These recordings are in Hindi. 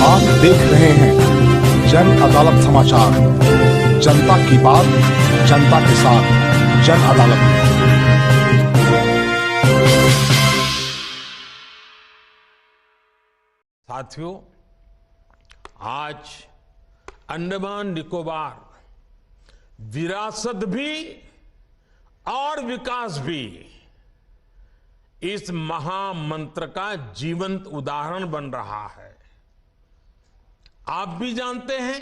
आप देख रहे हैं जन अदालत समाचार। जनता की बात, जनता के साथ, जन अदालत में। साथियों, आज अंडमान निकोबार विरासत भी और विकास भी इस महामंत्र का जीवंत उदाहरण बन रहा है। आप भी जानते हैं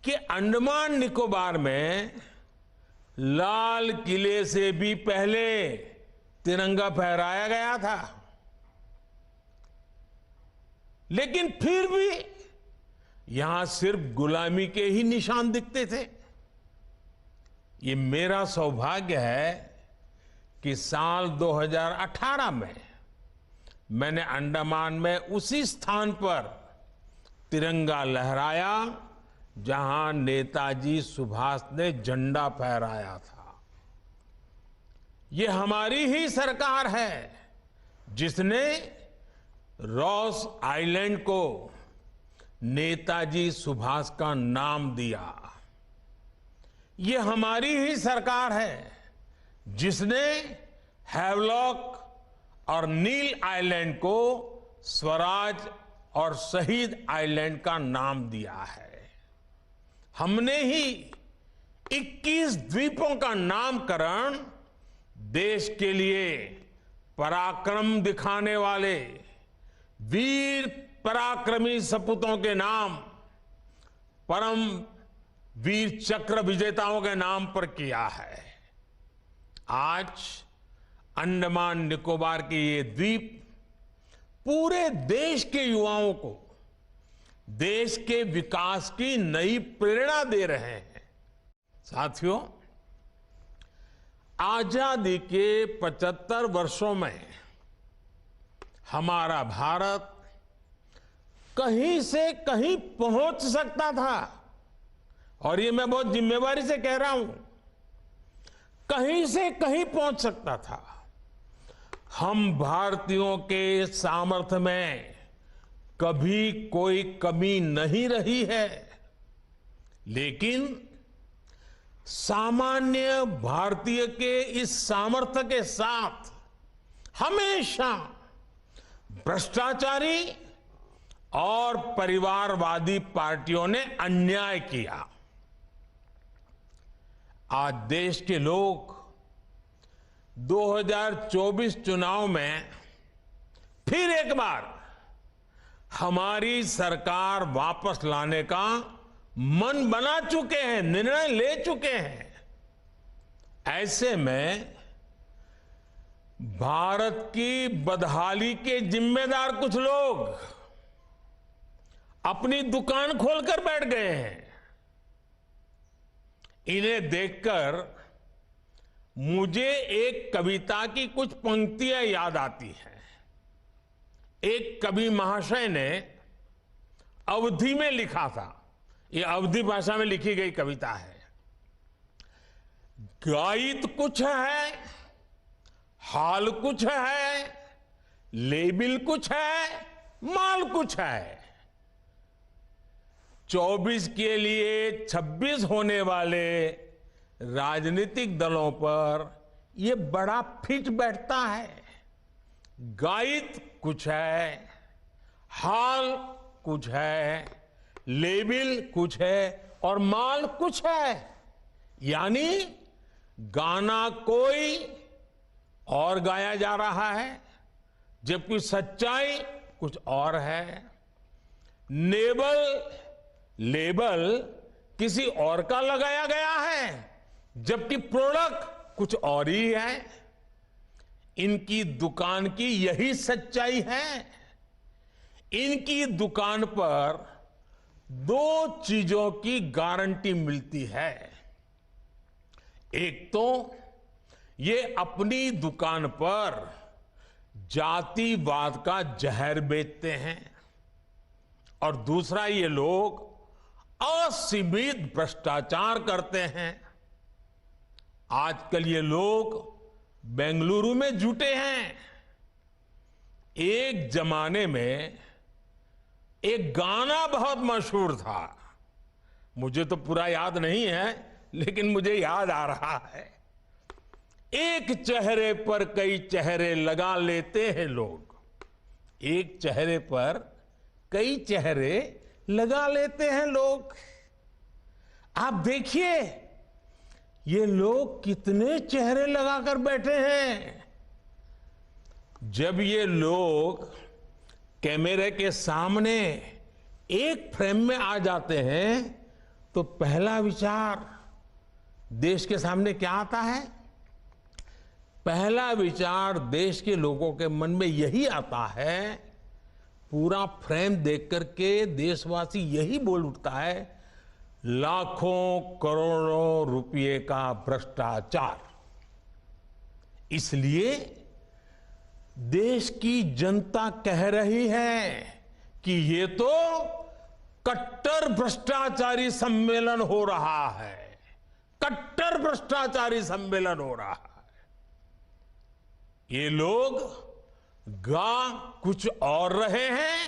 कि अंडमान निकोबार में लाल किले से भी पहले तिरंगा फहराया गया था, लेकिन फिर भी यहां सिर्फ गुलामी के ही निशान दिखते थे। ये मेरा सौभाग्य है कि साल 2018 में मैंने अंडमान में उसी स्थान पर तिरंगा लहराया जहां नेताजी सुभाष ने झंडा फहराया था। ये हमारी ही सरकार है जिसने रॉस आइलैंड को नेताजी सुभाष का नाम दिया। ये हमारी ही सरकार है जिसने हैवलॉक और नील आइलैंड को स्वराज और शहीद आइलैंड का नाम दिया है। हमने ही 21 द्वीपों का नामकरण देश के लिए पराक्रम दिखाने वाले वीर पराक्रमी सपूतों के नाम, परम वीर चक्र विजेताओं के नाम पर किया है। आज अंडमान निकोबार के ये द्वीप पूरे देश के युवाओं को देश के विकास की नई प्रेरणा दे रहे हैं। साथियों, आजादी के 75 वर्षों में हमारा भारत कहीं से कहीं पहुंच सकता था, और ये मैं बहुत जिम्मेवारी से कह रहा हूं, कहीं से कहीं पहुंच सकता था। हम भारतीयों के सामर्थ्य में कभी कोई कमी नहीं रही है, लेकिन सामान्य भारतीय के इस सामर्थ्य के साथ हमेशा भ्रष्टाचारी और परिवारवादी पार्टियों ने अन्याय किया। आज देश के लोग 2024 चुनाव में फिर एक बार हमारी सरकार वापस लाने का मन बना चुके हैं, निर्णय ले चुके हैं। ऐसे में भारत की बदहाली के जिम्मेदार कुछ लोग अपनी दुकान खोलकर बैठ गए हैं। इन्हें देखकर मुझे एक कविता की कुछ पंक्तियां याद आती हैं। एक कवि महाशय ने अवधी में लिखा था, ये अवधी भाषा में लिखी गई कविता है। गायित कुछ है, हाल कुछ है, लेबिल कुछ है, माल कुछ है। 24 के लिए 26 होने वाले राजनीतिक दलों पर यह बड़ा फिट बैठता है। गायित कुछ है, हाल कुछ है, लेबिल कुछ है और माल कुछ है। यानी गाना कोई और गाया जा रहा है, जबकि सच्चाई कुछ और है। लेबल किसी और का लगाया गया है, जबकि प्रोडक्ट कुछ और ही है। इनकी दुकान की यही सच्चाई है। इनकी दुकान पर दो चीजों की गारंटी मिलती है। एक तो ये अपनी दुकान पर जातिवाद का जहर बेचते हैं, और दूसरा ये लोग असीमित भ्रष्टाचार करते हैं। आजकल ये लोग बेंगलुरु में जुटे हैं। एक जमाने में एक गाना बहुत मशहूर था, मुझे तो पूरा याद नहीं है लेकिन मुझे याद आ रहा है। एक चेहरे पर कई चेहरे लगा लेते हैं लोग, एक चेहरे पर कई चेहरे लगा लेते हैं लोग। आप देखिए ये लोग कितने चेहरे लगाकर बैठे हैं। जब ये लोग कैमरे के सामने एक फ्रेम में आ जाते हैं तो पहला विचार देश के सामने क्या आता है? पहला विचार देश के लोगों के मन में यही आता है, पूरा फ्रेम देख करके देशवासी यही बोल उठता है, लाखों करोड़ों रुपए का भ्रष्टाचार। इसलिए देश की जनता कह रही है कि ये तो कट्टर भ्रष्टाचारी सम्मेलन हो रहा है, कट्टर भ्रष्टाचारी सम्मेलन हो रहा है। ये लोग गा कुछ और रहे हैं,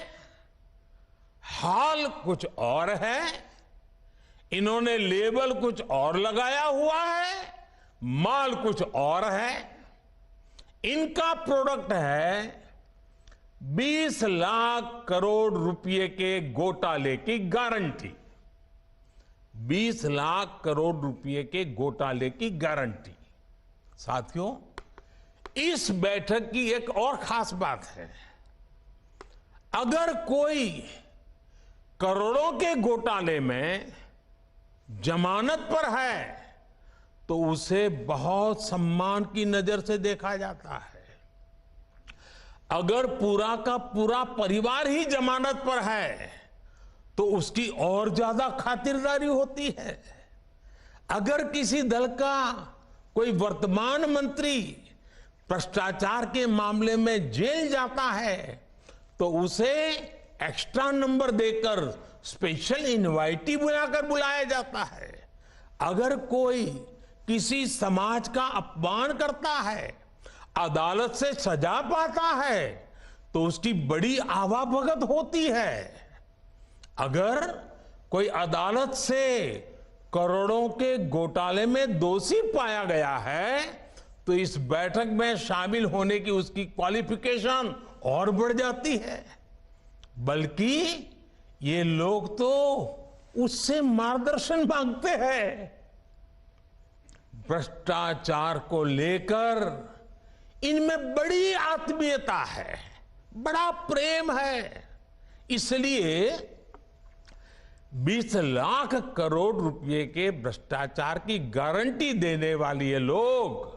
हाल कुछ और है, इन्होंने लेबल कुछ और लगाया हुआ है, माल कुछ और है। इनका प्रोडक्ट है 20 लाख करोड़ रुपए के घोटाले की गारंटी, 20 लाख करोड़ रुपए के घोटाले की गारंटी। साथियों, इस बैठक की एक और खास बात है, अगर कोई करोड़ों के घोटाले में जमानत पर है तो उसे बहुत सम्मान की नजर से देखा जाता है। अगर पूरा का पूरा परिवार ही जमानत पर है तो उसकी और ज्यादा खातिरदारी होती है। अगर किसी दल का कोई वर्तमान मंत्री भ्रष्टाचार के मामले में जेल जाता है तो उसे एक्स्ट्रा नंबर देकर स्पेशल इनवाइटी बुलाकर बुलाया जाता है। अगर कोई किसी समाज का अपमान करता है, अदालत से सजा पाता है तो उसकी बड़ी आवाभगत होती है। अगर कोई अदालत से करोड़ों के घोटाले में दोषी पाया गया है तो इस बैठक में शामिल होने की उसकी क्वालिफिकेशन और बढ़ जाती है। बल्कि ये लोग तो उससे मार्गदर्शन मांगते हैं। भ्रष्टाचार को लेकर इनमें बड़ी आत्मीयता है, बड़ा प्रेम है। इसलिए 20 लाख करोड़ रुपए के भ्रष्टाचार की गारंटी देने वाले ये लोग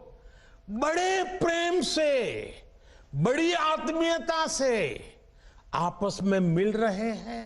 बड़े प्रेम से, बड़ी आत्मीयता से आपस में मिल रहे हैं।